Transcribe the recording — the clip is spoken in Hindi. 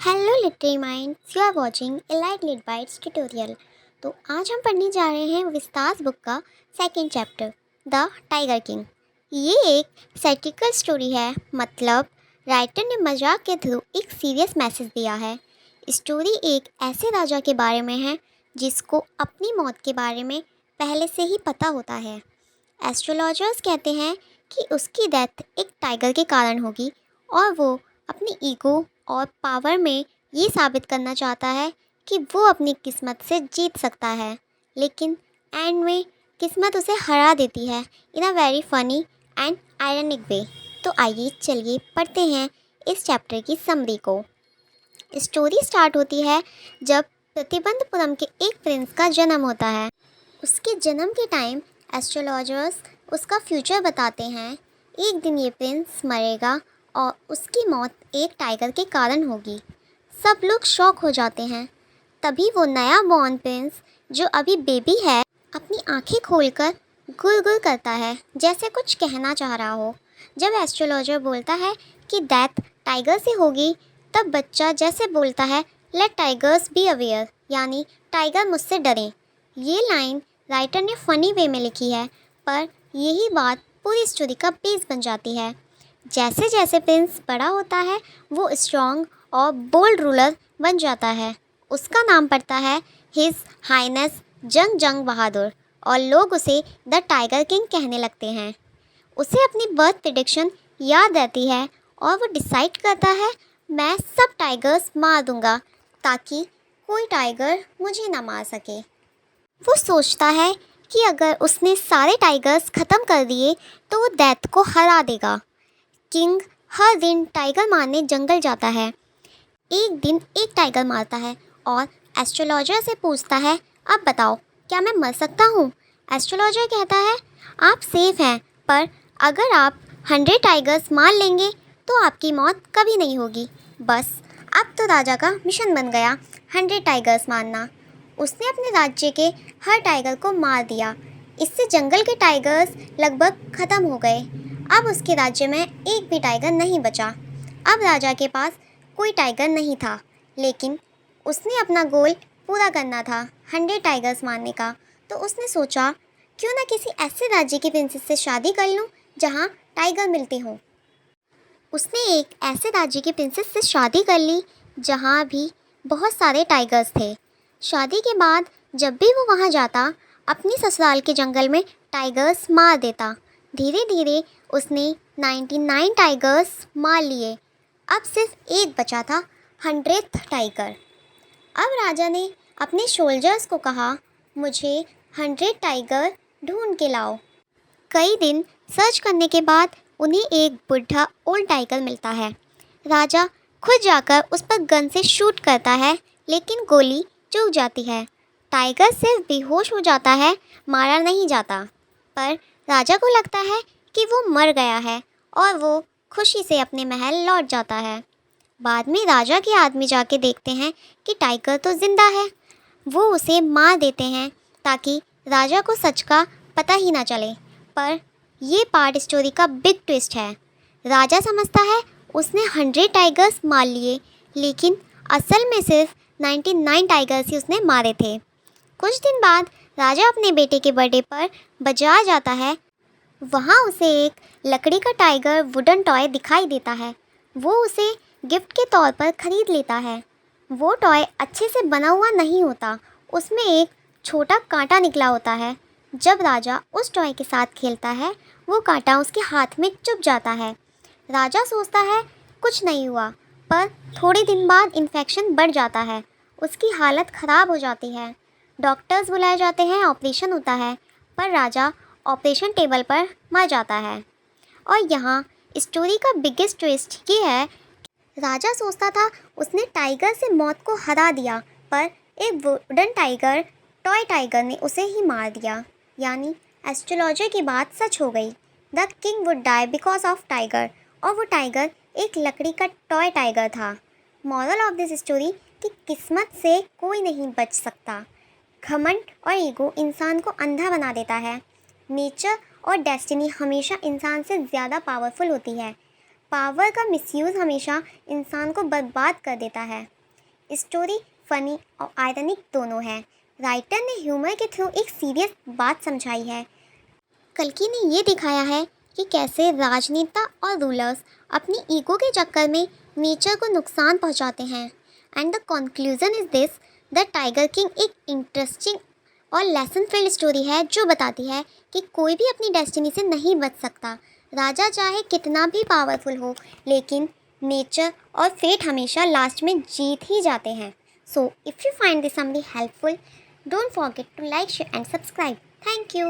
Hello little minds, you are watching elite lit bytes tutorial. तो आज हम पढ़ने जा रहे हैं विस्तास बुक का second chapter, the tiger king. ये एक सैटिरिकल स्टोरी है, मतलब राइटर ने मजाक के थ्रू एक सीरियस मैसेज दिया है। स्टोरी एक ऐसे राजा के बारे में है जिसको अपनी मौत के बारे में पहले से ही पता होता है। एस्ट्रोलॉजर्स कहते हैं कि उसकी डेथ एक टाइगर के कारण होगी और वो अपनी ईगो और पावर में ये साबित करना चाहता है कि वो अपनी किस्मत से जीत सकता है, लेकिन एंड में किस्मत उसे हरा देती है in a very funny and ironic way. तो आइए चलिए पढ़ते हैं इस चैप्टर की समरी को। स्टोरी स्टार्ट होती है जब प्रतिबंधपुरम के एक प्रिंस का जन्म होता है। उसके जन्म के टाइम एस्ट्रोलॉजर्स उसका फ्यूचर बताते हैं। एक दिन ये प्रिंस मरेगा और उसकी मौत एक टाइगर के कारण होगी। सब लोग शॉक हो जाते हैं। तभी वो नया बॉर्न प्रिंस, जो अभी बेबी है, अपनी आंखें खोलकर गुल करता है, जैसे कुछ कहना चाह रहा हो। जब एस्ट्रोलॉजर बोलता है कि डेथ टाइगर से होगी, तब बच्चा जैसे बोलता है, लेट टाइगर्स बी अवेयर, यानी टाइगर मुझसे डरें। ये लाइन राइटर ने फ़नी वे में लिखी है, पर यही बात पूरी स्टोरी का बेस बन जाती है। जैसे जैसे प्रिंस बड़ा होता है, वो स्ट्रॉन्ग और बोल्ड रूलर बन जाता है। उसका नाम पड़ता है हिज हाइनेस जंग बहादुर, और लोग उसे द टाइगर किंग कहने लगते हैं। उसे अपनी बर्थ प्रेडिक्शन याद रहती है और वो डिसाइड करता है, मैं सब टाइगर्स मार दूंगा ताकि कोई टाइगर मुझे ना मार सके। वो सोचता है कि अगर उसने सारे टाइगर्स ख़त्म कर दिए तो वो डेथ को हरा देगा। किंग हर दिन टाइगर मारने जंगल जाता है। एक दिन एक टाइगर मारता है और एस्ट्रोलॉजर से पूछता है, अब बताओ क्या मैं मर सकता हूँ? एस्ट्रोलॉजर कहता है, आप सेफ हैं, पर अगर आप 100 टाइगर्स मार लेंगे तो आपकी मौत कभी नहीं होगी। बस अब तो राजा का मिशन बन गया 100 टाइगर्स मारना। उसने अपने राज्य के हर टाइगर को मार दिया। इससे जंगल के टाइगर्स लगभग ख़त्म हो गए। अब उसके राज्य में एक भी टाइगर नहीं बचा। अब राजा के पास कोई टाइगर नहीं था, लेकिन उसने अपना गोल पूरा करना था, 100 टाइगर्स मारने का। तो उसने सोचा, क्यों ना किसी ऐसे राज्य की प्रिंसेस से शादी कर लूँ जहाँ टाइगर मिलते हों। उसने एक ऐसे राज्य की प्रिंसेस से शादी कर ली जहाँ भी बहुत सारे टाइगर्स थे। शादी के बाद जब भी वो वहाँ जाता, अपनी ससुराल के जंगल में टाइगर्स मार देता। धीरे धीरे उसने 99 टाइगर्स मार लिए। अब सिर्फ एक बचा था, 100th टाइगर। अब राजा ने अपने सोल्जर्स को कहा, मुझे 100 टाइगर ढूंढ के लाओ। कई दिन सर्च करने के बाद उन्हें एक बुढ़ा ओल्ड टाइगर मिलता है। राजा खुद जाकर उस पर गन से शूट करता है, लेकिन गोली चूक जाती है। टाइगर सिर्फ बेहोश हो जाता है, मारा नहीं जाता। पर राजा को लगता है कि वो मर गया है और वो खुशी से अपने महल लौट जाता है। बाद में राजा के आदमी जाके देखते हैं कि टाइगर तो जिंदा है। वो उसे मार देते हैं ताकि राजा को सच का पता ही ना चले। पर ये पार्ट स्टोरी का बिग ट्विस्ट है। राजा समझता है उसने 100 टाइगर्स मार लिए, लेकिन असल में सिर्फ 99 टाइगर्स ही उसने मारे थे। कुछ दिन बाद राजा अपने बेटे के बर्थडे पर बाजार जाता है। वहाँ उसे एक लकड़ी का टाइगर वुडन टॉय दिखाई देता है। वो उसे गिफ्ट के तौर पर ख़रीद लेता है। वो टॉय अच्छे से बना हुआ नहीं होता, उसमें एक छोटा कांटा निकला होता है। जब राजा उस टॉय के साथ खेलता है, वो कांटा उसके हाथ में चुभ जाता है। राजा सोचता है कुछ नहीं हुआ, पर थोड़े दिन बाद इन्फेक्शन बढ़ जाता है। उसकी हालत ख़राब हो जाती है। डॉक्टर्स बुलाए जाते हैं, ऑपरेशन होता है, पर राजा ऑपरेशन टेबल पर मर जाता है। और यहाँ स्टोरी का बिगेस्ट ट्विस्ट ये है, राजा सोचता था उसने टाइगर से मौत को हरा दिया, पर एक वुडन टाइगर, टॉय टाइगर ने उसे ही मार दिया। यानी एस्ट्रोलॉजर की बात सच हो गई। The king would die because of tiger, और वो टाइगर एक लकड़ी का टॉय टाइगर था। मॉरल ऑफ दिस स्टोरी कि किस्मत से कोई नहीं बच सकता। घमंड और ईगो इंसान को अंधा बना देता है। नेचर और डेस्टिनी हमेशा इंसान से ज़्यादा पावरफुल होती है। पावर का मिसयूज़ हमेशा इंसान को बर्बाद कर देता है। स्टोरी फनी और आयरनिक दोनों है। राइटर ने ह्यूमर के थ्रू एक सीरियस बात समझाई है। कल्कि ने ये दिखाया है कि कैसे राजनेता और रूलर्स अपनी ईगो के चक्कर में नेचर को नुकसान पहुंचाते हैं। And the conclusion is this, the tiger king एक इंटरेस्टिंग और लेसन फिल्ड स्टोरी है जो बताती है कि कोई भी अपनी डेस्टिनी से नहीं बच सकता। राजा चाहे कितना भी पावरफुल हो, लेकिन नेचर और फेट हमेशा लास्ट में जीत ही जाते हैं। So if you find this summary helpful, don't forget to like, share and subscribe. Thank you.